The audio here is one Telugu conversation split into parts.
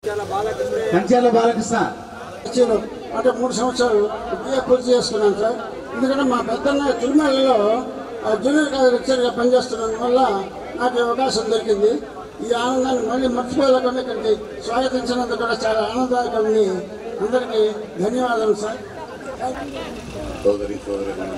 కంచాల బాలకృష్ణ అంటే 3 సంవత్సరాలు బిఏ పూర్తి చేసుకున్నాను సార్. ఎందుకంటే మా పెద్దన్న తిరుమలలో జూనియర్ కాలేజ్ లెక్చర్గా పనిచేస్తున్నందు వల్ల నాకు అవకాశం దొరికింది. ఈ ఆనందాన్ని మళ్ళీ మర్చిపోలేకుండా ఇక్కడికి స్వాగతించినందుకు కూడా చాలా ఆనందదాయకంగా ఉంది. అందరికీ ధన్యవాదాలు సార్. సోదరి సోదరి నేను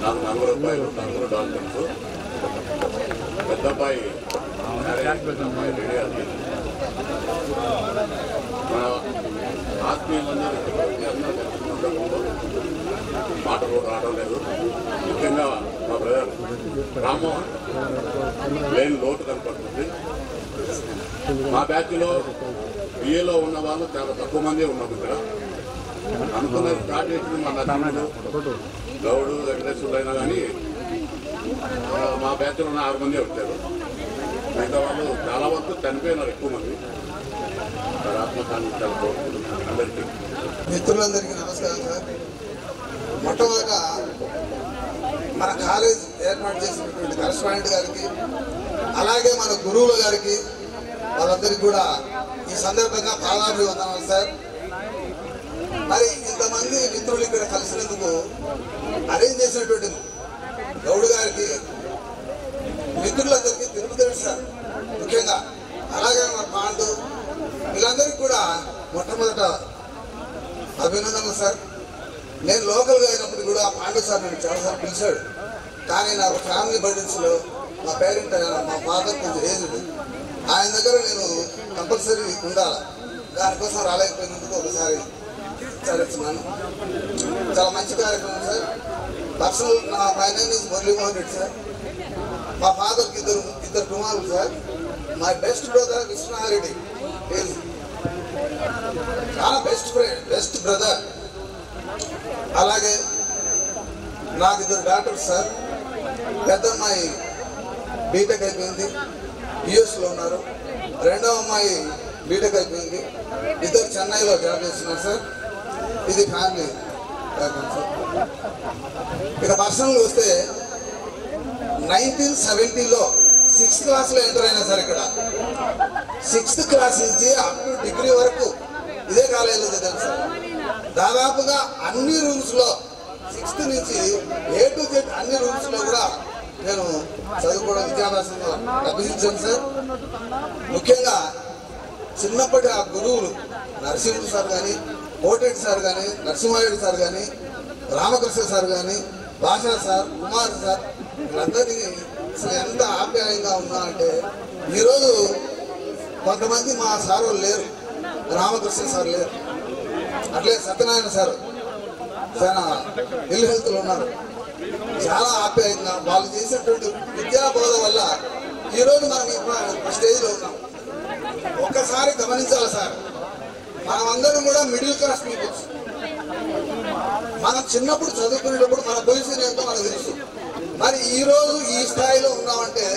నాకు 4 రూపాయలు 4 డాక్టర్స్ పెద్ద అబ్బాయి రెడీ అది మన ఆత్మీయులందరూ మాటలు రావడం లేదు. ముఖ్యంగా మా బ్రదర్ రామ్మోహన్ లేని లోటు కనపడుతుంది. మా బ్యాచ్లో బిఏలో ఉన్న వాళ్ళు చాలా తక్కువ మంది ఉన్నాం. ఇక్కడ అనుకున్నది స్టార్ట్ చేసింది మా నచ్చుడు గౌడు వెంకటేశ్వరుడు అయినా కానీ మా బ్యాచ్లో ఉన్న 6 మంది వచ్చారు. మిగతా వాళ్ళు చాలా వరకు చనిపోయినారు. ఎక్కువ మంది ఆత్మశాంతి చాలా కోరుకుంటున్నాను. అందరికీ మిత్రులందరికీ నమస్కారం సార్. మొట్టమొదట మన కాలేజ్ ఏర్పాటు చేసినటువంటి కరెస్పాండెంట్ గారికి అలాగే మన గురువుల గారికి వాళ్ళందరికీ కూడా ఈ సందర్భంగా పాదాభివందనాలు సార్. మరి ఇంతమంది మిత్రులు ఇక్కడ కలిసినందుకు అరేంజ్ చేసినటువంటి గౌడ్ గారికి మిత్రులందరికీ తిరుపతి సార్ ముఖ్యంగా అలాగే మన పాండు వీళ్ళందరికీ కూడా మొట్టమొదట అభినందనలు సార్. నేను లోకల్గా అయినప్పుడు కూడా పాండు సార్ నేను చాలాసార్లు పిలిచాడు. కానీ నాకు ఫ్యామిలీ బర్డెన్స్లో మా పేరెంట్ మా ఫాదర్ కొంచెం ఏజ్డ్, ఆయన దగ్గర నేను కంపల్సరీ ఉండాలి. దానికోసం రాలేకపోయినందుకు ఒకసారి విచారిస్తున్నాను. చాలా మంచి కార్యక్రమం sir. Personal my name is Muralimohan Reddy sir. మా ఫాదర్కి ఇద్దరు కుమారులు sir. My best brother Krishnareddy చాలా బెస్ట్ బ్రదర్. అలాగే నాకు 2 డాక్టర్స్ సార్. పెద్ద అమ్మాయి బీటెక్ అయిపోయింది, యుఎస్లో ఉన్నారు. రెండవ అమ్మాయి బీటెక్ అయిపోయింది, ఇద్దరు చెన్నైలో జాబ్ చేస్తున్నారు సార్. ఇది ఫ్యామిలీ బ్యాక్గ్రౌండ్ సార్. ఇక పర్సనల్ వస్తే 1970లో 6th క్లాస్లో ఎంటర్ అయినా సార్. ఇక్కడ 6th క్లాస్ నుంచి అప్ టు డిగ్రీ వరకు ఇదే కాలేజీలో చదివాను సార్. దాదాపుగా అన్ని రూమ్స్లో 6th నుంచి A to Z అన్ని రూమ్స్లో కూడా నేను చదువుకోవడం విద్యాభ్యాసంలో అభ్యసించాను సార్. ముఖ్యంగా చిన్నప్పటి ఆ గురువులు నరసింహుడు సార్ కానీ, కోటరెడ్డి సార్ కానీ, నరసింహారెడ్డి సార్ కానీ, రామకృష్ణ సార్ కానీ, భాషా సార్, కుమార్ సార్ వీళ్ళందరినీ అసలు ఎంత ఆప్యాయంగా ఉన్నా అంటే ఈరోజు కొంతమంది మా సార్ వాళ్ళు లేరు. రామకృష్ణ సార్ లేరు, అట్లే సత్యనారాయణ సార్ చాలా ఇల్ హెల్త్లో ఉన్నారు. చాలా ఆప్యాయంగా వాళ్ళు చేసినటువంటి విద్యాబోధ వల్ల ఈరోజు మనం స్టేజ్లో ఉన్నాం. ఒక్కసారి గమనించాలి సార్, మనమందరం కూడా మిడిల్ క్లాస్ పీపుల్స్. మనం చిన్నప్పుడు చదువుకునేటప్పుడు మన పొజిషన్ ఏంటో మనకు తెలుసు. మరి ఈరోజు ఈ స్థాయిలో ఉన్నామంటే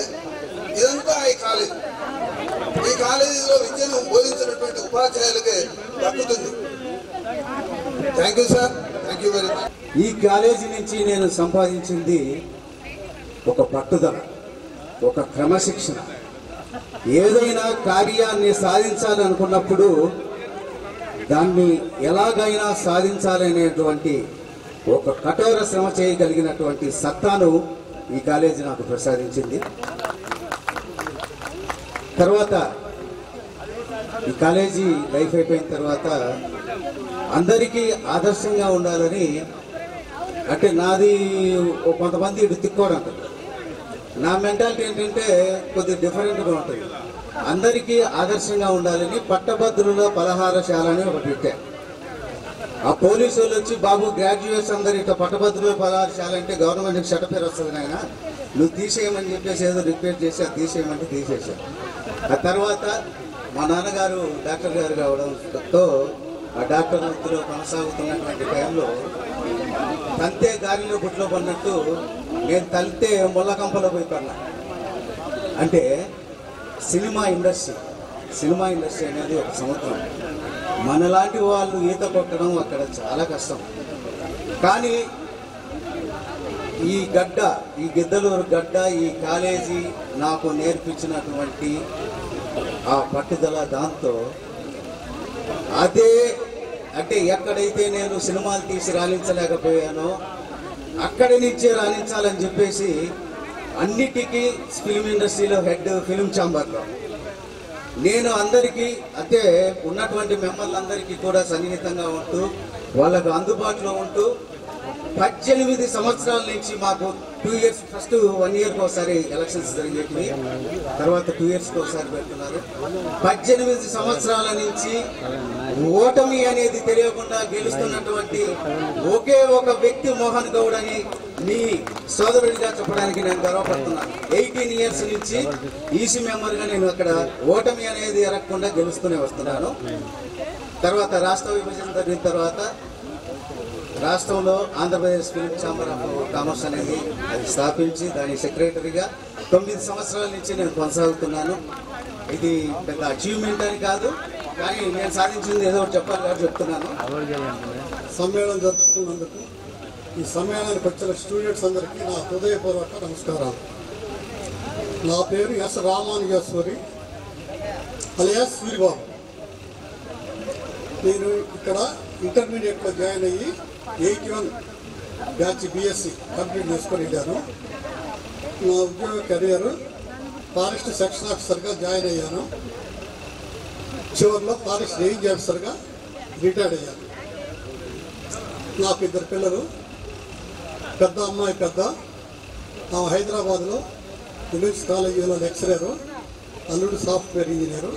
ఇదంతా ఈ కాలేజీలో విద్యను బోధించినటువంటి ఉపాధ్యాయులకే దక్కుతుంది. Thank you sir. Thank you very much. ఈ కాలేజీ నుంచి నేను సంపాదించింది ఒక పట్టుదల, ఒక క్రమశిక్షణ. ఏదైనా కార్యాన్ని సాధించాలనుకున్నప్పుడు దాన్ని ఎలాగైనా సాధించాలనేటువంటి ఒక కఠోర శ్రమ చేయగలిగినటువంటి సత్తాను ఈ కాలేజీ నాకు ప్రసాదించింది. తర్వాత ఈ కాలేజీ లైఫ్ అయిపోయిన తర్వాత అందరికీ ఆదర్శంగా ఉండాలని, అంటే నాది కొంతమంది ఇటు తిక్కోవడం అంటారు. నా మెంటాలిటీ ఏంటంటే కొద్దిగా డిఫరెంట్గా ఉంటుంది. అందరికీ ఆదర్శంగా ఉండాలని పట్టభద్రుల పలహారశాల అని ఒకటి పెట్టారు. ఆ పోలీసు వాళ్ళు వచ్చి, బాబు గ్రాడ్యుయేట్స్ అందరు ఇట్లా పట్టభద్రుల పలహారశాల అంటే గవర్నమెంట్కి షట పేరు వస్తుంది నాయన, నువ్వు తీసేయమని చెప్పేసి ఏదో రిక్వెస్ట్ చేసి అది తీసేయమంటే తీసేశారు. ఆ తర్వాత మా నాన్నగారు డాక్టర్ గారు కావడంతో ఆ డాక్టర్ వృత్తిలో కొనసాగుతున్నటువంటి టైంలో తంతే గాలిలో బుట్లో పడినట్టు నేను తలితే ముళ్ళకంపలో పోయి పడినా. అంటే సినిమా ఇండస్ట్రీ అనేది ఒక సముద్రం. మనలాంటి వాళ్ళు ఈత కొట్టడం అక్కడ చాలా కష్టం. కానీ ఈ గిద్దలూరు గడ్డ, ఈ కాలేజీ నాకు నేర్పించినటువంటి ఆ పట్టుదల, దాంతో అదే అంటే ఎక్కడైతే నేను సినిమాలు తీసి రాణించలేకపోయానో అక్కడి నుంచే రాణించాలని చెప్పేసి అన్నిటికీ ఫిల్మ్ ఇండస్ట్రీలో హెడ్ ఫిల్మ్ ఛాంబర్లో నేను అందరికీ అంటే ఉన్నటువంటి మెంబర్లందరికీ కూడా సన్నిహితంగా ఉంటూ వాళ్ళకు అందుబాటులో ఉంటూ 18 సంవత్సరాల నుంచి మాకు 2 years, ఫస్ట్ 1 yearకి ఒకసారి ఎలక్షన్స్ జరిగేటివి, తర్వాత 2 yearsకి ఒకసారి పెడుతున్నారు. 18 సంవత్సరాల నుంచి ఓటమి అనేది తెలియకుండా గెలుస్తున్నటువంటి ఒకే ఒక వ్యక్తి మోహన్ గౌడ్ అని మీ సోదరుడిగా చెప్పడానికి నేను గర్వపడుతున్నాను. 18 years నుంచి ఈసీ మెంబర్గా నేను అక్కడ ఓటమి అనేది ఎరగకుండా గెలుస్తూనే వస్తున్నాను. తర్వాత రాష్ట్ర విభజన జరిగిన తర్వాత రాష్ట్రంలో Andhra Pradesh film chamber of commerce అనేది అది స్థాపించి దాని సెక్రటరీగా 9 సంవత్సరాల నుంచి నేను కొనసాగుతున్నాను. ఇది పెద్ద అచీవ్మెంట్ అని కాదు, కానీ నేను సాధించింది ఏదో ఒకటి చెప్పాలి కాబట్టి చెప్తున్నాను. సమ్మేళనం జరుపుకున్నందుకు ఈ సమ్మేళనానికి వచ్చిన స్టూడెంట్స్ అందరికీ నా హృదయపూర్వక నమస్కారాలు. నా పేరు ఎస్ రామానుజేశ్వరి అలియాస్ సూరిబాబు. నేను ఇక్కడ ఇంటర్మీడియట్లో జాయిన్ అయ్యి 81 బ్యాచ్ BSc కంప్లీట్ చేసుకొని వెళ్ళాను. నా ఉద్యోగ కెరియర్ ఫారెస్ట్ సెక్షన్ ఆఫీసర్గా జాయిన్ అయ్యాను. చివరిలో ఫారెస్ట్ రేంజ్ ఆఫీసర్గా రిటైర్డ్ అయ్యాను. నాకు 2 పిల్లలు. పెద్ద అమ్మాయి ఆమె హైదరాబాద్లో విమెన్స్ కాలేజీలో లెక్చరరు, అల్లుడు సాఫ్ట్వేర్ ఇంజనీరు.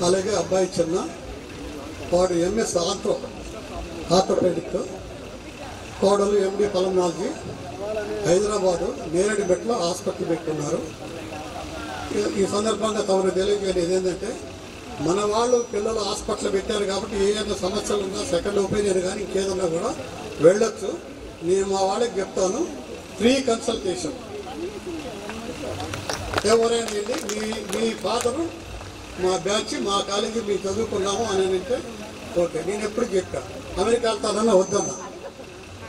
అలాగే అబ్బాయి చిన్న, వాడు MS ఆర్థోపెడిక్, కోడలు MD పల్మనాలజీ. హైదరాబాదు నేరేడుమెట్లో హాస్పిటల్ పెట్టుకున్నారు. ఈ సందర్భంగా తమకు తెలియజేయలేదు ఏంటంటే, మన వాళ్ళు పిల్లలు హాస్పిటల్ పెట్టారు కాబట్టి ఏదైనా సమస్యలు ఉన్నా సెకండ్ ఒపీనియన్ కానీ ఇంకేదన్నా కూడా వెళ్ళొచ్చు. నేను మా వాళ్ళకి చెప్తాను, ఫ్రీ కన్సల్టేషన్. ఎవరైనా వెళ్ళి మీ ఫాదరు మా బ్యాచ్ మా కాలేజీ మేము చదువుకున్నాము అని అంటే ఓకే. నేను ఎప్పుడు చెప్పా అమెరికా వెళ్తానన్నా వద్దన్నా,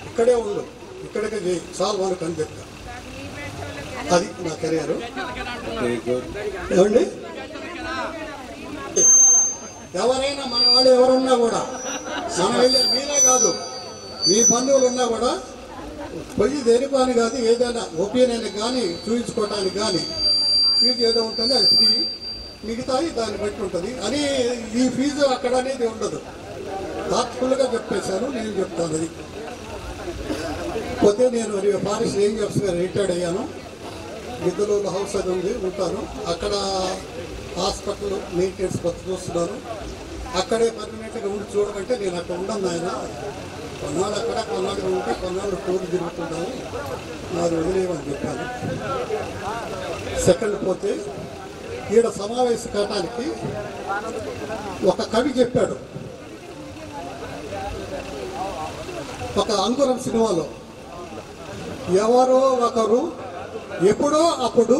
ఇక్కడే ఉండు, ఇక్కడికే చేయి చాలు మనకు అని చెప్తా. అది నా కెరియర్. ఏమండి, ఎవరైనా మన వాళ్ళు ఎవరున్నా కూడా మనం వెళ్ళే మీరే కాదు, మీ బంధువులు ఉన్నా కూడా పోయి దేనిపని కాదు, ఏదైనా ఒపీనియన్ కానీ చూపించుకోవడానికి కానీ ఫీజు ఏదో ఉంటుంది, అది ఫ్రీ. మిగతాయి దాన్ని బట్టి ఉంటుంది అని ఈ ఫీజు అక్కడ అనేది ఉండదు. హార్ట్ఫుల్గా చెప్పేశాను, నేను చెప్తాను. అది పోతే నేను ఫారెస్ట్ రేంజ్ ఆఫీసర్ రిటైర్డ్ అయ్యాను. గిద్దలూరు హౌస్ అది ఉంది, ఉంటాను అక్కడ. హాస్పిటల్ మెయింటెనెన్స్ కొత్త చూస్తున్నాను. అక్కడే పర్మనెంట్గా ఉండి చూడమంటే నేను అక్కడ ఉండను. ఆయన కొన్నాళ్ళు అక్కడ, కొన్నాళ్ళు ఉంటే కొన్నాళ్ళు టూర్ తిరుగుతున్నాను, నాది వదిలేయమని చెప్పాను. సెకండ్ పోతే ఈడ సమావేశ కాటానికి ఒక కవి చెప్పాడు, ఒక అంకురం సినిమాలో, ఎవరో ఒకరు ఎప్పుడో అప్పుడు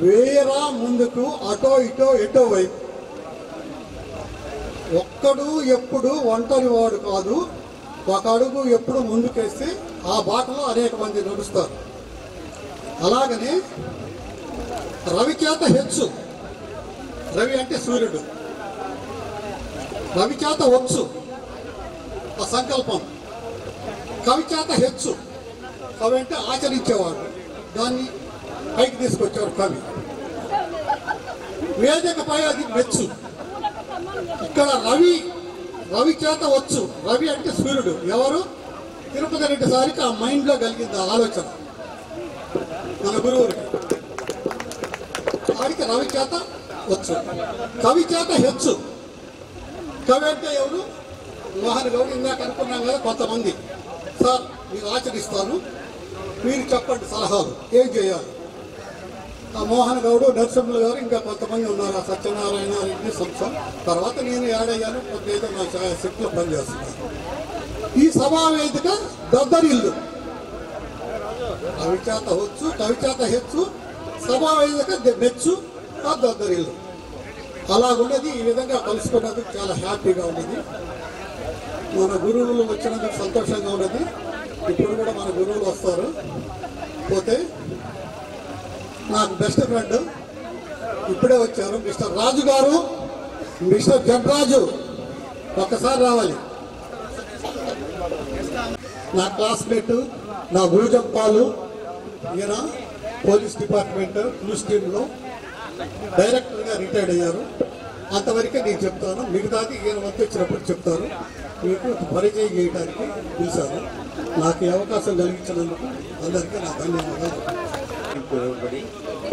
వేయరా ముందుకు అటో ఇటో ఎటో వైపు, ఒక్కడు ఎప్పుడు ఒంటరి వాడు కాదు, ఒక అడుగు ఎప్పుడు ముందుకేస్తే ఆ బాటలో అనేక మంది నడుస్తారు. అలాగనే రవి చేత హెచ్చు, రవి అంటే సూర్యుడు, రవి చేత వచ్చు ఆ సంకల్పం, కవి చేత హెచ్చు, కవి అంటే ఆచరించేవాడు, దాన్ని పైకి తీసుకొచ్చేవాడు కవి. వేదికపై అది మెచ్చు. ఇక్కడ రవి చేత వచ్చు, రవి అంటే సూర్యుడు. ఎవరు? తిరుపతి రెడ్డి సారికి ఆ మైండ్లో కలిగింది ఆలోచన, మన గురువురికి. వాడికి రవి చేత వచ్చు, కవి చేత హెచ్చు. కవి అంటే ఎవరు? మోహన్ గౌడ్. ఇందాక అనుకున్నాం కదా కొంతమంది, సార్ మీరు ఆచరిస్తాను, మీరు చెప్పండి సలహాలు ఏం చేయాలి. ఆ మోహన్ గౌడ్, నరసింహులు గారు, ఇంకా కొంతమంది ఉన్నారు, ఆ సత్యనారాయణ రెడ్డి సంస్థ. తర్వాత నేను యాడయ్యాను, కొంత ఏదో నా శక్తిలో పనిచేస్తున్నాను. ఈ సమావేదిక దద్దరిల్లు, రవి చేత వచ్చు, కవి చేత హెచ్చు, సమావేదిక మెచ్చు, ఆ దద్దరిల్లు. అలాగున్నది. ఈ విధంగా కలుసుకున్నందుకు చాలా హ్యాపీగా ఉన్నది. మన గురువులు వచ్చినందుకు సంతోషంగా ఉన్నది. ఇప్పుడు కూడా మన గురువులు వస్తారు. పోతే నాకు బెస్ట్ ఫ్రెండ్ ఇప్పుడే వచ్చారు మిస్టర్ రాజు గారు, మిస్టర్ జడ్రాజు, ఒక్కసారి రావాలి. నా క్లాస్మేట్, నా గురుజంపాలు, ఈయన పోలీస్ డిపార్ట్మెంట్ క్లూస్ టీంలో డైరెక్టర్గా రిటైర్డ్ అయ్యారు. అంతవరకే నేను చెప్తాను, మిగతాది ఈయన వంతు వచ్చినప్పుడు చెప్తాను. మీకు పరిచయం చేయడానికి పిలిచాను. నాకు ఈ అవకాశం కలిగించినందుకు అందరికీ నా ధన్యవాదాలు.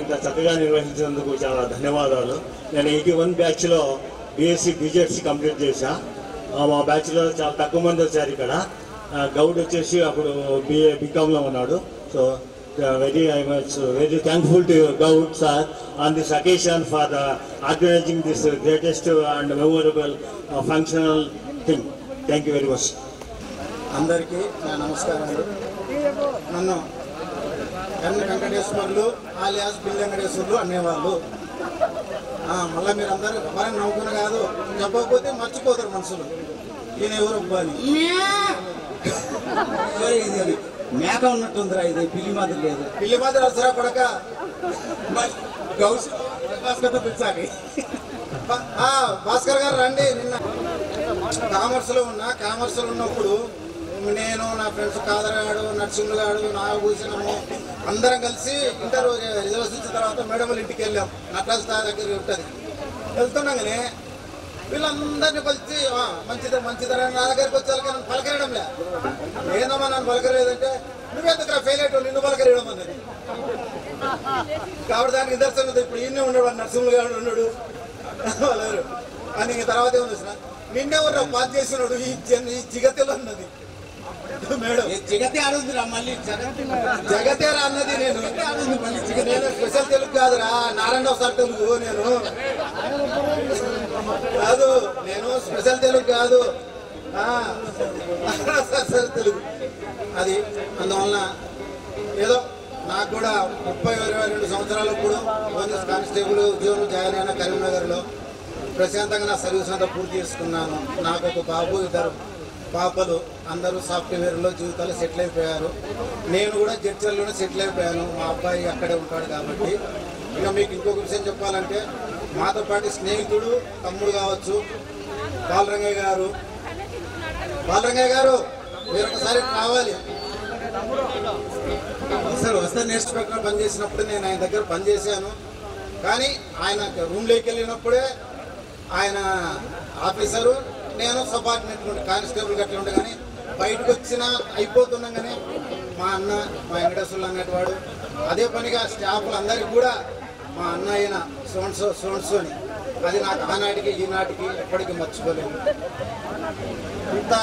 ఇంత చక్కగా నిర్వహించినందుకు చాలా ధన్యవాదాలు. నేను 81 బ్యాచ్లో బీఎస్సీ బీజెడ్సీ కంప్లీట్ చేశా. మా బ్యాచ్లో చాలా తక్కువ మంది వచ్చారు. ఇక్కడ గౌడ్ వచ్చేసి అప్పుడు బీకామ్లో ఉన్నాడు. So very thankful to you, Gaud sir, on this occasion for organizing this greatest and memorable functional thing. Thank you very much. అందరికీ నా నమస్కారాలు. నన్ను ఎన్ వెంకటేశ్వర్లు ఆలియాస్ బిల్ వెంకటేశ్వర్లు అనేవాళ్ళు. మళ్ళీ మీరు అందరూ ఎవరైనా నవ్వుకుని కాదు, చెప్పకపోతే మర్చిపోతారు మనుషులు. ఈయన ఎవరు అబ్బాని ఇది అది మేక ఉన్నట్టుందిరా, ఇది పిల్లి మాదిరి లేదు. పిల్లి మాదిరి వస్తారా కొడక గౌస్ భాస్కర్తో పిలిచాలి. భాస్కర్ గారు రండి. నిన్న కామర్స్లో ఉన్నప్పుడు నేను, నా ఫ్రెండ్స్ కాదరగాడు, నరసింహులు గాడు, నాగభూషణము అందరం కలిసి ఇంటర్ రిజల్ట్స్ ఇచ్చిన తర్వాత మేడం వాళ్ళ ఇంటికి వెళ్ళాం. నటరాజ స్థాయి దగ్గర ఉంటుంది. వెళ్తున్నాగానే వీళ్ళందరినీ కలిసి మంచిదరా నా దగ్గరికి వచ్చి నన్ను పలకరేయడం లే. ఏందమ్మా నన్ను పలకరేదంటే, నువ్వెందుకు ఫెయిల్ అయ్యావు, నిన్ను పలకరేయడం అన్నది. కాబట్టి దానికి నిదర్శనం ఇప్పుడు ఈయనే ఉన్నాడు, నరసింహులు గారు ఉన్నాడు వాళ్ళు అని. ఇంక తర్వాత ఏమన్నా వచ్చిన నిన్నెవరు పాస్ చేసినాడు ఈ జిగతెలు అన్నది మేడం. జగతే ఆడుందిరా మళ్ళీ, జగతేరా అన్నది. నేను స్పెషల్ తెలుగు కాదురా, నారాయణరావు సార్ తెలుగు. నేను స్పెషల్ తెలుగు కాదు, తెలుగు అది. అందువలన ఏదో నాకు కూడా 22 సంవత్సరాలప్పుడు పోలీస్ కానిస్టేబుల్ ఉద్యోగం జాయిన్ అయిన కరీంనగర్లో ప్రశాంతంగా నా సర్వీస్ అంతా పూర్తి చేసుకున్నాను. నాకు ఒక బాబు, 2 పాపలు, అందరూ సాఫ్ట్వేర్లో జీవితాలు సెటిల్ అయిపోయారు. నేను కూడా జడ్చర్లోనే సెటిల్ అయిపోయాను. మా అబ్బాయి అక్కడే ఉంటాడు కాబట్టి. ఇక మీకు ఇంకొక విషయం చెప్పాలంటే, మాతో పాటు స్నేహితుడు, తమ్ముడు కావచ్చు బాలరంగయ్య గారు మీరు ఒకసారి కావాలి సార్. వస్తే నెక్స్ట్ ప్రకారం పనిచేసినప్పుడు నేను ఆయన దగ్గర పనిచేశాను. కానీ ఆయన రూమ్లోకి వెళ్ళినప్పుడే ఆయన ఆఫీసరు, నేను సబార్డినేట్ ఉండే కానిస్టేబుల్ గట్లా ఉండే. కానీ బయటకు వచ్చినా అయిపోతున్నాగానే మా అన్న, మా వెంకటేశ్వర్లు అనేటివాడు అదే పనిగా స్టాఫ్లు అందరికీ కూడా మా అన్న అయిన సోన్సో అని. అది నాకు ఆనాటికి ఈనాటికి ఎప్పటికీ మర్చిపోలేము. ఇంత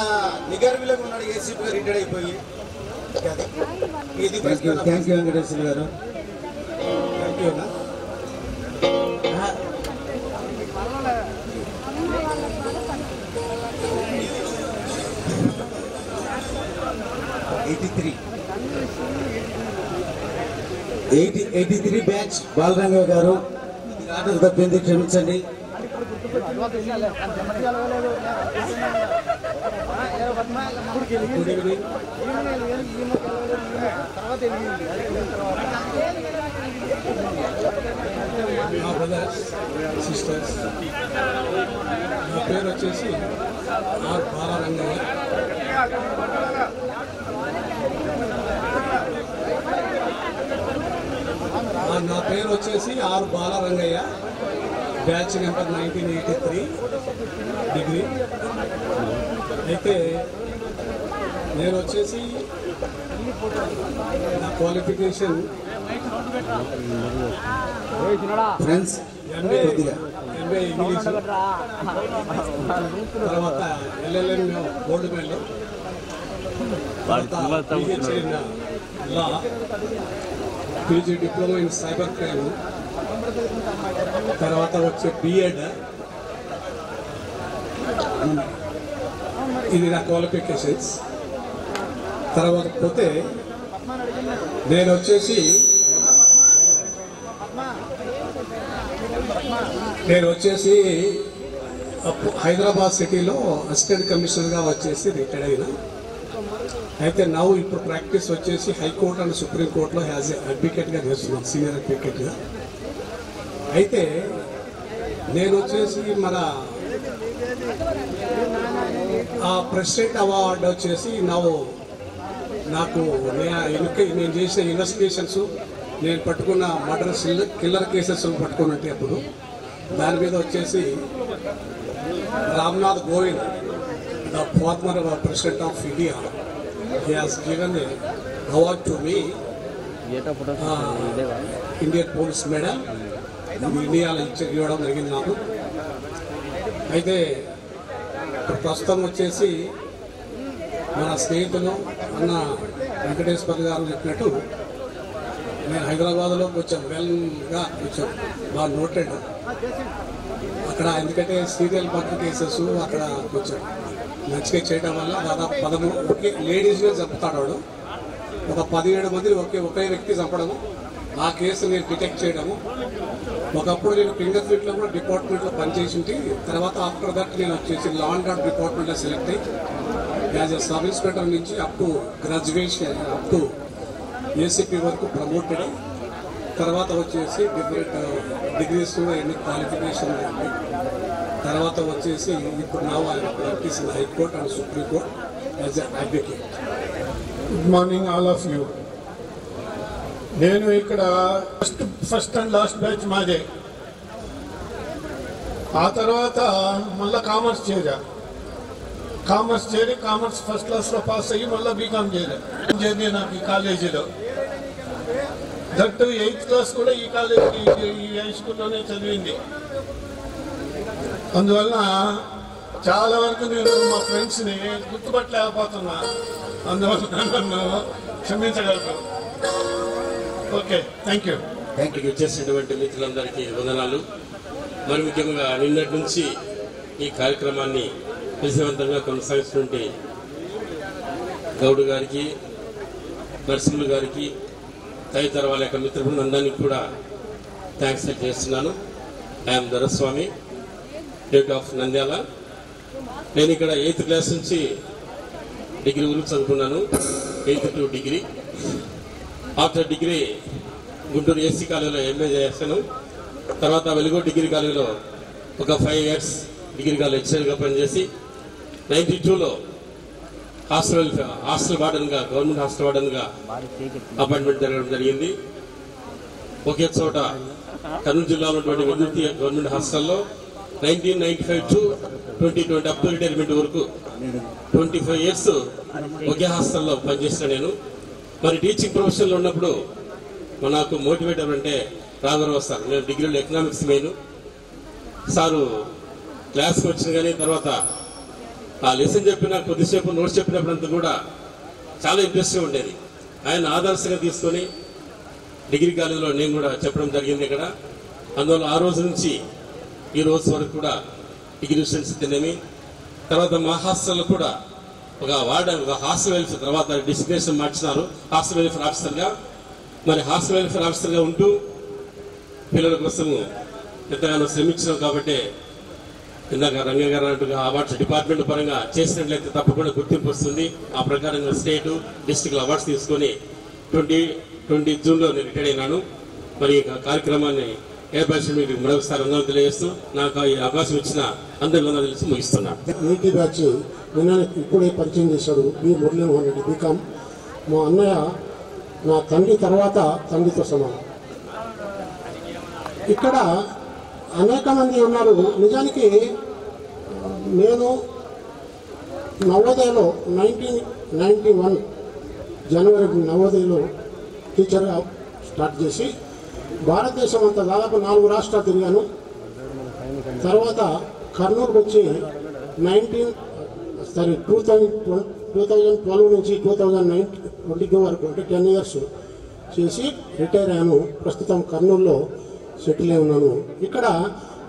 నిగర్విలుగా ఉన్నాడు, ఏసీపీగా రిటైర్డ్ అయిపోయి. ఇది థ్యాంక్ యూ వెంకటేశ్వర గారు. Thank you. 83 బ్యాచ్ బాలరంగయ్య గారు. ఆర్డర్ తప్పింది, క్షమించండి. మా బ్రదర్స్ సిస్టర్స్, నా పేరు వచ్చేసి ఆర్ బాలరంగయ్య. నా పేరు వచ్చేసి R Balarangaiah, batch number 1983 degree. అయితే నేను వచ్చేసి నా క్వాలిఫికేషన్ ఫ్రెండ్స్ ఎంఏ ఇంగ్లీష్, తర్వాత LLM gold medal, PhD in law, PG diploma in cyber crime, తర్వాత వచ్చే బిఎడ్. ఇది నా క్వాలిఫికేషన్స్. తర్వాత పోతే నేను వచ్చేసి హైదరాబాద్ సిటీలో అసిస్టెంట్ కమిషనర్గా వచ్చేసి రిటైర్డ్ అయినా. అయితే ఇప్పుడు ప్రాక్టీస్ వచ్చేసి హైకోర్టు అండ్ సుప్రీంకోర్టులో యాజ్ ఏ అడ్వకేట్గా చేస్తున్నాను, సీనియర్ అడ్వకేట్గా. అయితే నేను వచ్చేసి మన ఆ ప్రెసిడెంట్ అవార్డు వచ్చేసి నాకు నేను చేసిన ఇన్వెస్టిగేషన్స్, నేను పట్టుకున్న మర్డర్ కిల్లర్ కేసెస్ పట్టుకున్నట్టే అప్పుడు దాని మీద వచ్చేసి Ramnath Kovind, the former president of India, he has given a award to me, Indian police medal ఇండియాలో ఇవ్వడం జరిగింది నాకు. అయితే ప్రస్తుతం వచ్చేసి మన స్నేహితులు అన్న వెంకటేశ్వర్ గారు చెప్పినట్టు నేను హైదరాబాద్లో కొంచెం వెల్గా కొంచెం బాగా నోటెడ్ అక్కడ, ఎందుకంటే సీరియల్ మర్డర్ కేసెస్ అక్కడ కొంచెం మంచిగా చేయడం వల్ల దాదాపు 13 లేడీస్గా చంపుతాడు వాడు. ఒక 17 మందిని ఒకే వ్యక్తి చంపడము, ఆ కేసు నేను డిటెక్ట్ చేయడము. ఒకప్పుడు నేను ఫింగర్ ప్రింట్లో కూడా డిపార్ట్మెంట్లో పనిచేసి ఉంటే, తర్వాత ఆఫ్టర్ దట్ నేను వచ్చేసి లా అండ్ ఆర్డర్ డిపార్ట్మెంట్లో సెలెక్ట్ అయ్యి యాజ్ ఎ సబ్ ఇన్స్పెక్టర్ నుంచి up to graduation up to ACP వరకు ప్రమోటెడ్. తర్వాత వచ్చేసి డిఫరెంట్ డిగ్రీస్ ఎన్ని క్వాలిఫికేషన్ ఉంది. తర్వాత వచ్చేసి ఇప్పుడు నా practice in high court and supreme court as a advocate. Good morning all of you. నేను ఇక్కడ ఫస్ట్ అండ్ లాస్ట్ బ్యాచ్ మాదే. ఆ తర్వాత మళ్ళీ కామర్స్ చేరి కామర్స్ ఫస్ట్ క్లాస్లో పాస్ అయ్యి మళ్ళీ బీకామ్ చేరి నాకు ఈ కాలేజీలో. దట్ 8th క్లాస్ కూడా ఈ కాలేజీ ఈ హై స్కూల్లోనే చదివింది. అందువల్ల చాలా వరకు నేను మా ఫ్రెండ్స్ని గుర్తుపట్టలేకపోతున్నా. అందువల్ల నన్ను క్షమించగలరు. Okay, thank you. వచ్చేసినటువంటి మిత్రులందరికీ వందనాలు. మరి ముఖ్యంగా నిన్నటి నుంచి ఈ కార్యక్రమాన్ని విజయవంతంగా కొనసాగిస్తున్నటువంటి గౌడ్ గారికి, నరసింహులు గారికి, తదితర వాళ్ళ యొక్క మిత్ర బృందానికి కూడా థ్యాంక్స్ చేస్తున్నాను. I'm Doraswamy, state of Nandyal. నేను ఇక్కడ 8th క్లాస్ నుంచి డిగ్రీ వరకు చదువుకున్నాను, 8th to degree. After degree Guntur AC కాలేజీలో ఎంఏ చేశాను. తర్వాత వెలుగు డిగ్రీ కాలేజీలో ఒక 5 years డిగ్రీ కాలేజ్ లెక్చరర్గా పనిచేసి 92లో హాస్టల్ వార్డెన్గా, గవర్నమెంట్ హాస్టల్ వార్డెన్గా అపాయింట్మెంట్ జరగడం జరిగింది. ఒకే చోట కర్నూలు జిల్లాలో ఉన్నటువంటి విద్యుత్ గవర్నమెంట్ హాస్టల్లో 1995 to 2020 అప్ టు రిటైర్మెంట్ వరకు 25 years ఒకే హాస్టల్లో పనిచేసిన నేను. మరి టీచింగ్ ప్రొఫెషన్లో ఉన్నప్పుడు నాకు మోటివేటర్ అంటే రాఘవరావు సార్. నేను డిగ్రీలో ఎకనామిక్స్ మెయిన్. సారు క్లాస్కి వచ్చిన కానీ తర్వాత ఆ లెసన్ చెప్పిన కొద్దిసేపు నోట్స్ చెప్పినప్పుడంతా కూడా చాలా ఇంట్రెస్ట్గా ఉండేది. ఆయన ఆదర్శంగా తీసుకొని డిగ్రీ కాలేజీలో నేను కూడా చెప్పడం జరిగింది ఇక్కడ. అందువల్ల ఆ రోజు నుంచి ఈ రోజు వరకు కూడా డిగ్రీ స్టూడెంట్స్ తినేమి. తర్వాత మా హాస్టల్లో కూడా ఒక హాస్టల్ వెల్ఫేర్ తర్వాత డిసిగ్నేషన్ మార్చినారు హాస్టల్ వెల్ఫేర్ ఆఫీసర్గా. మరి హాస్టల్ వెల్ఫేర్ ఆఫీసర్గా ఉంటూ పిల్లల కోసము ఎంతగానో శ్రమించినాం. కాబట్టి ఇందాక రంగ గారు అన్నట్టుగా అవార్డ్స్ డిపార్ట్మెంట్ పరంగా చేసినట్లయితే తప్పకుండా గుర్తింపు వస్తుంది. ఆ ప్రకారంగా స్టేట్, డిస్ట్రిక్ట్ అవార్డ్స్ తీసుకొని 2020 జూన్లో నేను రిటైర్ అయినాను. మరి ఈ కార్యక్రమాన్ని ఏర్పరిచిన మీకు మరొకసారి వందలు తెలియజేస్తూ నాకు ఈ అవకాశం ఇచ్చిన అందరి వందలు తెలిసి ముగిస్తున్నాను. నీటి బ్యాచ్ నిన్న ఇప్పుడే పరిచయం చేశాడు బి మురళీమోహన్ రెడ్డి, బీకామ్. మా అన్నయ్య నా తండ్రి తర్వాత తండ్రితో సమానం. ఇక్కడ అనేక మంది ఉన్నారు. నిజానికి నేను నవోదయలో 1991 జనవరి నవోదయలో టీచర్గా స్టార్ట్ చేసి భారతదేశం అంతా దాదాపు 4 రాష్ట్రాలు తిరిగాను. తర్వాత కర్నూలుకు వచ్చి 2012 నుంచి 2022 వరకు అంటే 10 years చేసి రిటైర్ అయ్యాను. ప్రస్తుతం కర్నూలులో సెటిల్ అయి ఉన్నాను. ఇక్కడ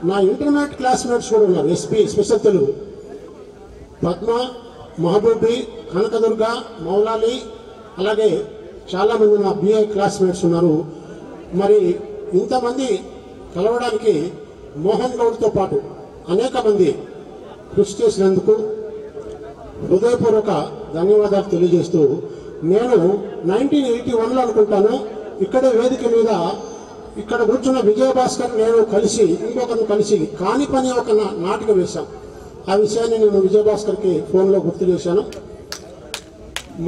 నా ఇంటర్మీడియట్ క్లాస్మేట్స్ కూడా ఉన్నారు. ఎస్పీ స్పెషల్ తెలుగు, పద్మ, మహబూబి, కనకదుర్గ, మౌలాలి, అలాగే చాలామంది నా బిఏ క్లాస్మేట్స్ ఉన్నారు. మరి ఇంతమంది కలవడానికి మోహన్ గౌడ్తో పాటు అనేక మంది కృషి చేసినందుకు హృదయపూర్వక ధన్యవాదాలు తెలియజేస్తూ, నేను 1981లో అనుకుంటాను ఇక్కడే వేదిక మీద ఇక్కడ కూర్చున్న విజయభాస్కర్ నేను కలిసి ఇంకొకరిని కలిసి కాని పని ఒక నాటిక వేశాం. ఆ విషయాన్ని నేను విజయభాస్కర్కి ఫోన్లో గుర్తు చేశాను.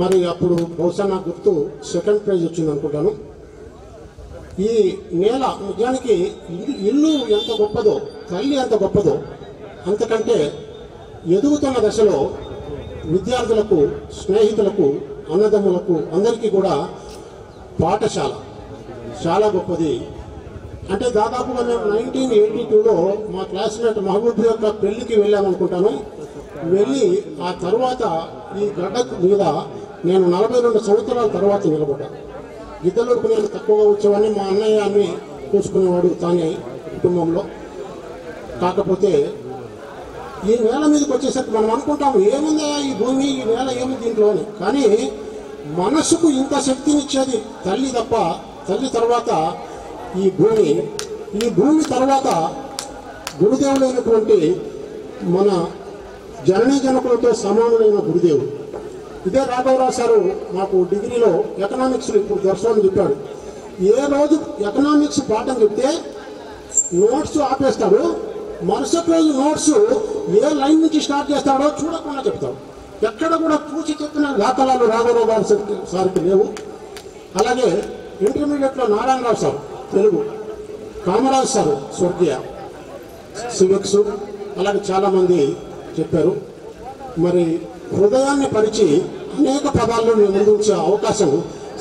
మరి అప్పుడు బహుశా నాకు గుర్తు సెకండ్ ప్రైజ్ వచ్చింది అనుకుంటాను. ఈ నేల నిజానికి ఇల్లు ఎంత గొప్పదో, తల్లి ఎంత గొప్పదో, అంతకంటే ఎదుగుతున్న దశలో విద్యార్థులకు, స్నేహితులకు, అన్నదమ్ములకు అందరికీ కూడా పాఠశాల చాలా గొప్పది. అంటే దాదాపుగా మేము 1982లో మా క్లాస్మేట్ మహబూబ్ యొక్క పెళ్లికి వెళ్ళామనుకుంటాను. వెళ్ళి ఆ తర్వాత ఈ గడ్డ మీద నేను 42 సంవత్సరాల తర్వాత నిలబడ్డాను. ఇద్దరుకు నేను తక్కువగా వచ్చేవాడిని, మా అన్నయ్య అన్ని చూసుకునేవాడు తానే కుటుంబంలో. కాకపోతే ఈ నేల మీదకి వచ్చేసరికి మనం అనుకుంటాము ఏముందా ఈ భూమి, ఈ నేల ఏముంది దీంట్లో అని. కానీ మనసుకు ఇంత శక్తినిచ్చేది తల్లి తప్ప, తల్లి తర్వాత ఈ భూమి, ఈ భూమి తర్వాత గురుదేవులైనటువంటి మన జననీ జనకులతో సమానులైన గురుదేవుడు. ఇదే రాఘవరావు సారు మాకు డిగ్రీలో ఎకనామిక్స్ ఇప్పుడు దర్శనం చెప్పాడు. ఏ రోజు ఎకనామిక్స్ పాఠం చెప్తే నోట్స్ ఆపేస్తాడు, మరుసటి రోజు నోట్స్ ఏ లైన్ నుంచి స్టార్ట్ చేస్తాడో చూడకుండా చెప్తాడు. ఎక్కడ కూడా చూసి చెప్పిన దాఖలాలు రాఘవరావు గారి సార్కి లేవు. అలాగే ఇంటర్మీడియట్లో నారాయణరావు సార్ తెలుగు, కామరాజు సారు స్వర్గీయ సివిక్స్, అలాగే చాలామంది చెప్పారు. మరి హృదయాన్ని పరిచి అనేక పదాల్లో నేను ముందుంచే అవకాశం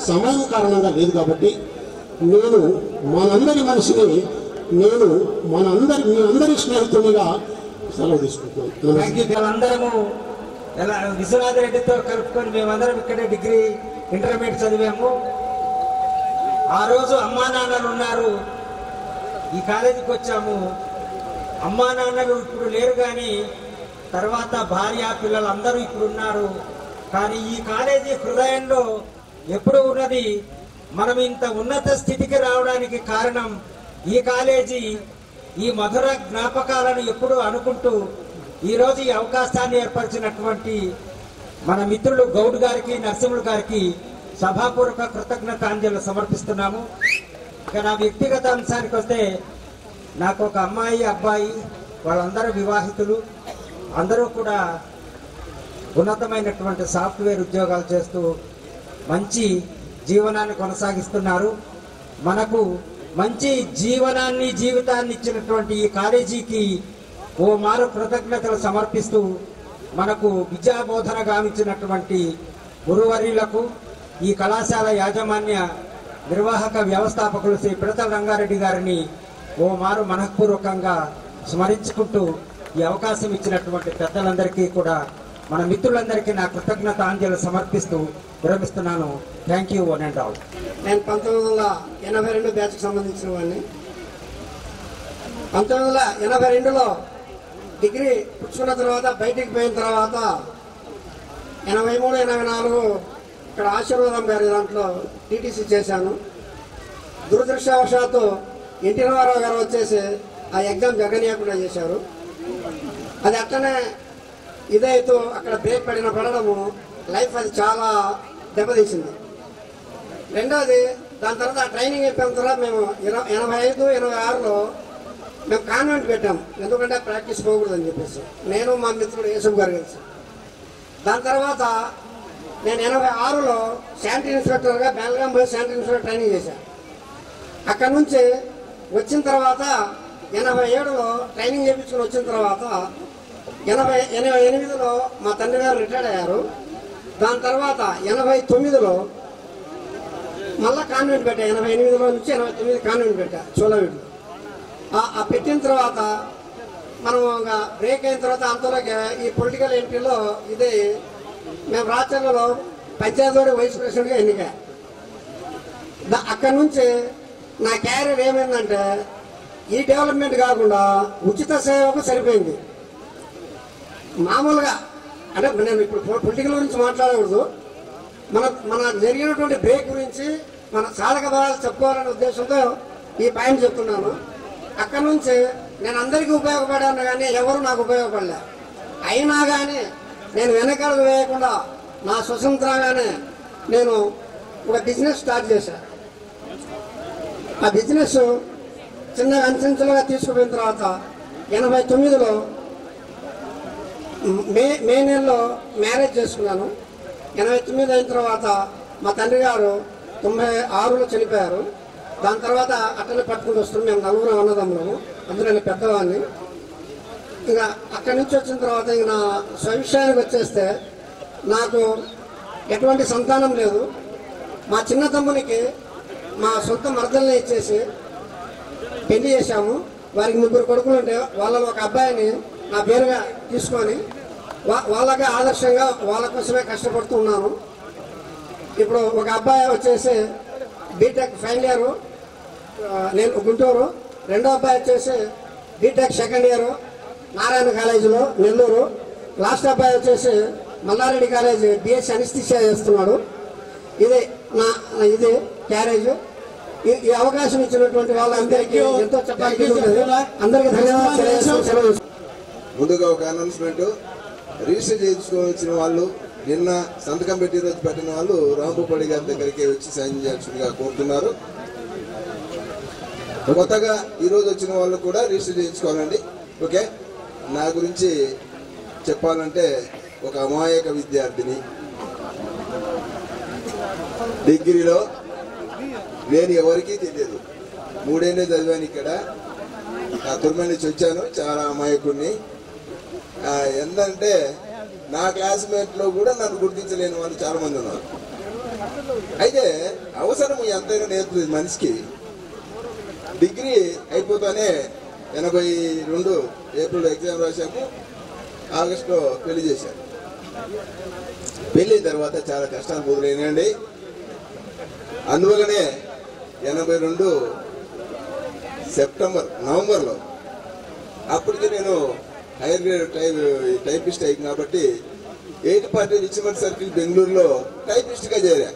సమయం కారణంగా లేదు కాబట్టి నేను మనందరి మనిషిని, నేను మీ అందరి స్నేహితునిగా సెలవు తీసుకుంటున్నాను. అందరము ఎలా విశ్వనాథ రెడ్డితో కలుపుకొని మేమందరం ఇక్కడే డిగ్రీ ఇంటర్మీడియట్ చదివాము. ఆ రోజు అమ్మా నాన్నలు ఉన్నారు, ఈ కాలేజీకి వచ్చాము. అమ్మా నాన్నలు ఇప్పుడు లేరు, కానీ తర్వాత భార్య పిల్లలు అందరూ ఇప్పుడు ఉన్నారు. కానీ ఈ కాలేజీ హృదయంలో ఎప్పుడు ఉన్నది. మనం ఇంత ఉన్నత స్థితికి రావడానికి కారణం ఈ కాలేజీ. ఈ మధుర జ్ఞాపకాలను ఎప్పుడూ అనుకుంటూ ఈరోజు ఈ అవకాశాన్ని ఏర్పరిచినటువంటి మన మిత్రులు గౌడ్ గారికి, నరసింహులు గారికి సభాపూర్వక కృతజ్ఞతాంజలి సమర్పిస్తున్నాము. ఇక నా వ్యక్తిగత అంశానికి వస్తే, నాకు ఒక అమ్మాయి, అబ్బాయి, వాళ్ళందరూ వివాహితులు, అందరూ కూడా ఉన్నతమైనటువంటి సాఫ్ట్వేర్ ఉద్యోగాలు చేస్తూ మంచి జీవనాన్ని కొనసాగిస్తున్నారు. మనకు మంచి జీవితాన్ని ఇచ్చినటువంటి ఈ కాలేజీకి ఓ మారు కృతజ్ఞతలు సమర్పిస్తూ, మనకు విద్యాబోధన గావించినటువంటి గురువర్యులకు, ఈ కళాశాల యాజమాన్య నిర్వాహక వ్యవస్థాపకులు శ్రీ పిడతల రంగారెడ్డి గారిని ఓ మారు మనఃపూర్వకంగా స్మరించుకుంటూ ఈ అవకాశం ఇచ్చినటువంటి పెద్దలందరికీ కూడా, మన మిత్రులందరికీ నా కృతజ్ఞతాంజలి సమర్పిస్తూ విరమిస్తున్నాను. Thank you one and all. నేను 1982 బ్యాచ్కి సంబంధించిన వాడిని. 1982లో డిగ్రీ పుచ్చుకున్న తర్వాత బయటికి పోయిన తర్వాత 83, 84 ఇక్కడ ఆశీర్వాదం గారి దాంట్లో టీటీసీ చేశాను. దురదృష్టవశాత్తు ఎన్టీ రామారావు గారు వచ్చేసి ఆ ఎగ్జామ్ జగనీయకుండా చేశారు. అది అట్లనే ఇదైతే అక్కడ బ్రేక్ పడడము లైఫ్ అది చాలా దెబ్బతీసింది. రెండోది, దాని తర్వాత ట్రైనింగ్ అయిపోయిన తర్వాత మేము 85, 86లో మేము కాన్వెంట్ పెట్టాము. ఎందుకంటే ప్రాక్టీస్ పోకూడదని చెప్పేసి నేను మా మిత్రుడు యేసఫ్ గారు కలిసి. దాని తర్వాత నేను 86లో శానిటరీ ఇన్స్పెక్టర్గా బెల్గాం పోయి శానిటరీ ఇన్స్పెక్టర్ ట్రైనింగ్ చేశాను. అక్కడ నుంచి వచ్చిన తర్వాత 87లో ట్రైనింగ్ చేయించుకుని వచ్చిన తర్వాత 88లో మా తండ్రి గారు రిటైర్డ్ అయ్యారు. దాని తర్వాత 89లో మళ్ళా కాన్వెంట్ పెట్టా. 88లో నుంచి 89 కాన్వెంట్ పెట్టా చోళవీడులో. ఆ పెట్టిన తర్వాత మనం బ్రేక్ అయిన తర్వాత అంతలోకి ఈ పొలిటికల్ ఎంట్రీలో ఇది మేము రాచర్లలో పంచాయతీ వైస్ ప్రెసిడెంట్గా ఎన్నిక. అక్కడి నుంచి నా క్యారియర్ ఏమైందంటే ఈ డెవలప్మెంట్ కాకుండా ఉచిత సేవకు సరిపోయింది. మామూలుగా అంటే నేను ఇప్పుడు పొలిటికల్ గురించి మాట్లాడకూడదు, మన జరిగినటువంటి బ్రేక్ గురించి మన సాధక బలాలు చెప్పుకోవాలనే ఉద్దేశంతో ఈ పాయింట్ చెప్తున్నాను. అక్కడి నుంచి నేను అందరికీ ఉపయోగపడాను, కానీ ఎవరు నాకు ఉపయోగపడలే. అయినా కానీ నేను వెనకడుగు వేయకుండా నా స్వతంత్రంగానే నేను ఒక బిజినెస్ స్టార్ట్ చేశాను. ఆ బిజినెస్ చిన్నగా అంచెంచెలుగా తీసుకుపోయిన తర్వాత 89లో మే నెలలో మ్యారేజ్ చేసుకున్నాను. 89 అయిన తర్వాత మా తండ్రి గారు 96లో చనిపోయారు. దాని తర్వాత అట్టనే పట్టుకుంటూ వస్తున్నాం. మేము 4 అన్నదమ్ములము, అందులో నేను పెద్దవాడిని. ఇంకా అక్కడి నుంచి వచ్చిన తర్వాత ఇంక నా స్వవిషయానికి వచ్చేస్తే నాకు ఎటువంటి సంతానం లేదు. మా చిన్న తమ్మునికి మా సొంత మరదల్ని ఇచ్చేసి పెళ్లి చేశాము. వారికి 3 కొడుకులు ఉంటే వాళ్ళలో ఒక అబ్బాయిని నా పేరుగా తీసుకొని వాళ్ళకే ఆదర్శంగా వాళ్ళ కోసమే కష్టపడుతూ ఉన్నాను. ఇప్పుడు ఒక అబ్బాయి వచ్చేసి బీటెక్ ఫైనల్ ఇయర్, నేను గుంటూరు. రెండో అబ్బాయి వచ్చేసి బీటెక్ సెకండ్ ఇయర్ నారాయణ కాలేజీలో నెల్లూరు. లాస్ట్ అబ్బాయి వచ్చేసి మల్లారెడ్డి కాలేజీ బిఎస్సీ అనస్థిషియా చేస్తున్నాడు. ఇది ఇది క్యారేజ్. ఈ అవకాశం ఇచ్చినటువంటి వాళ్ళందరికీ ఎంతో చెప్పాలి. అందరికీ ధన్యవాదాలు. ముందుగా ఒక అనౌన్స్మెంట్, రిజిస్టర్ చేయించుకోవాల్సిన వాళ్ళు నిన్న సంతకం పెట్టి రోజు పెట్టిన వాళ్ళు రాంభూపల్లి గారి దగ్గరికి వచ్చి సైన్ చేయాల్సిందిగా కోరుతున్నారు. కొత్తగా ఈరోజు వచ్చిన వాళ్ళు కూడా రిజిస్టర్ చేయించుకోవాలండి. ఓకే, నా గురించి చెప్పాలంటే ఒక అమాయక విద్యార్థిని. డిగ్రీలో నేను ఎవరికీ తెలియదు. 3 ఏళ్ళే చదివాను ఇక్కడ. తుర్మల్ నుంచి వచ్చాను. చాలా అమాయకుడిని. ఏంటంటే నా క్లాస్మేట్లో కూడా నన్ను గుర్తించలేని వాళ్ళు చాలా మంది ఉన్నారు. అయితే అవసరం ఎంతైనా నేర్పుతుంది మనిషికి. డిగ్రీ అయిపోతానే 82 ఏప్రిల్ ఎగ్జామ్ రాశాము. ఆగస్టులో పెళ్లి చేశాను. పెళ్లి తర్వాత చాలా కష్టాలు మొదలైనాయండి. అందువల్లనే 82 నవంబర్లో అప్పటికి నేను హైయర్ గ్రేడ్ టైపిస్ట్ అయ్యింది కాబట్టి 8 పార్టీ రిచ్మెంట్ సర్కిల్ బెంగళూరులో టైపిస్ట్గా చేరా.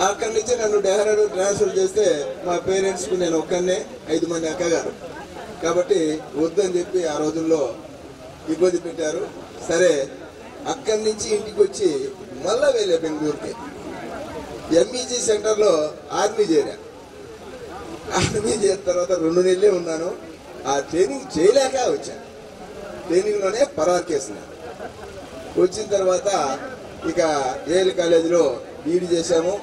అక్కడి నుంచి నన్ను డెహ్రాడూన్ ట్రాన్స్ఫర్ చేస్తే మా పేరెంట్స్కు నేను ఒక్కనే 5 మంది అక్కగారు కాబట్టి వద్దని చెప్పి ఆ రోజుల్లో ఇబ్బంది పెట్టారు. సరే, అక్కడి నుంచి ఇంటికి వచ్చి మళ్ళా వెళ్ళా బెంగళూరుకి. ఎంఈజీ సెంటర్లో ఆర్మీ చేరా. ఆర్మీ చేసిన తర్వాత 2 నెలలే ఉన్నాను. ఆ ట్రైనింగ్ చేయలేక వచ్చాను. ట్రైనింగ్లోనే పరాకేసినా. వచ్చిన తర్వాత ఇక ఏఎల్ కాలేజీలో బీఈడి చేశాము.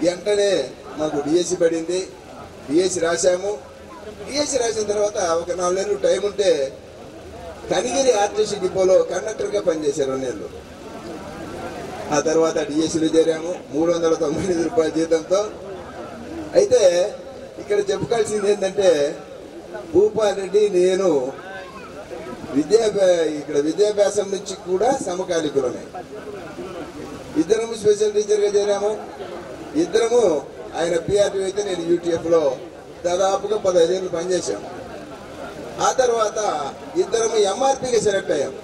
వెంటనే మాకు డిఎస్సి పడింది. డిఎస్సి రాశాము. డిఎస్సి రాసిన తర్వాత ఒక 4 నెలలు టైం ఉంటే కనిగిరి ఆర్టీసీ డిపోలో కండక్టర్గా పనిచేశారు 2 నెలలు. ఆ తర్వాత డిఎస్సిలో చేరాము 399 రూపాయల జీతంతో. అయితే ఇక్కడ చెప్పుకోవాల్సింది ఏంటంటే భూపాల్ రెడ్డి నేను ఇక్కడ విద్యాభ్యాసం నుంచి కూడా సమకాలికులమే. ఇద్దరము స్పెషల్ టీచర్గా చేరాము. ఇద్దరము ఆయన పిఆర్టీ అయితే నేను యూటీఎఫ్లో దాదాపుగా 15 ఏళ్ళు పనిచేశాము. ఆ తర్వాత ఇద్దరము ఎంఆర్పీగా సెలెక్ట్ అయ్యాం.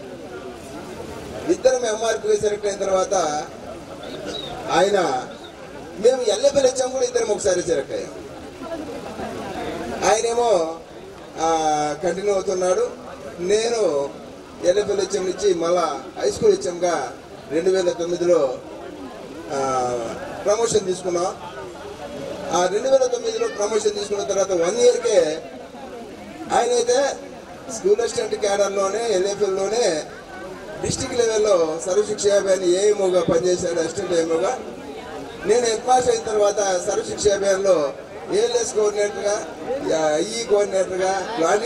ఇద్దరం ఎంఆర్పీగా సెలెక్ట్ అయిన తర్వాత ఆయన మేము ఎల్ఏపీలు వచ్చాము కూడా ఇద్దరం ఒకసారి సెలెక్ట్ అయ్యాం. ఆయనేమో కంటిన్యూ అవుతున్నాడు. నేను ఎల్ఏపీలు హెచ్ఎం నుంచి మళ్ళా హై స్కూల్ హెచ్ఎంగా 2009లో ప్రమోషన్ తీసుకున్నాం. ఆ 2009లో ప్రమోషన్ తీసుకున్న తర్వాత 1 ఇయర్కే ఆయన అయితే స్కూల్ అసిస్టెంట్ క్యాడర్లోనే ఎల్ఏపీలోనే డిస్టిక్ లెవెల్లో సర్వశిక్ష అభియాన్ ఏఎంఓగా పనిచేశాడు, అసిస్టెంట్ ఏఎంఓగా. నేను హెడ్ మాస్టర్ అయిన తర్వాత సర్వశిక్ష అభియాన్లో ఏఎల్ఎస్ కోఆర్డినేటర్గా, ఐఈ కోఆర్డినేటర్గా,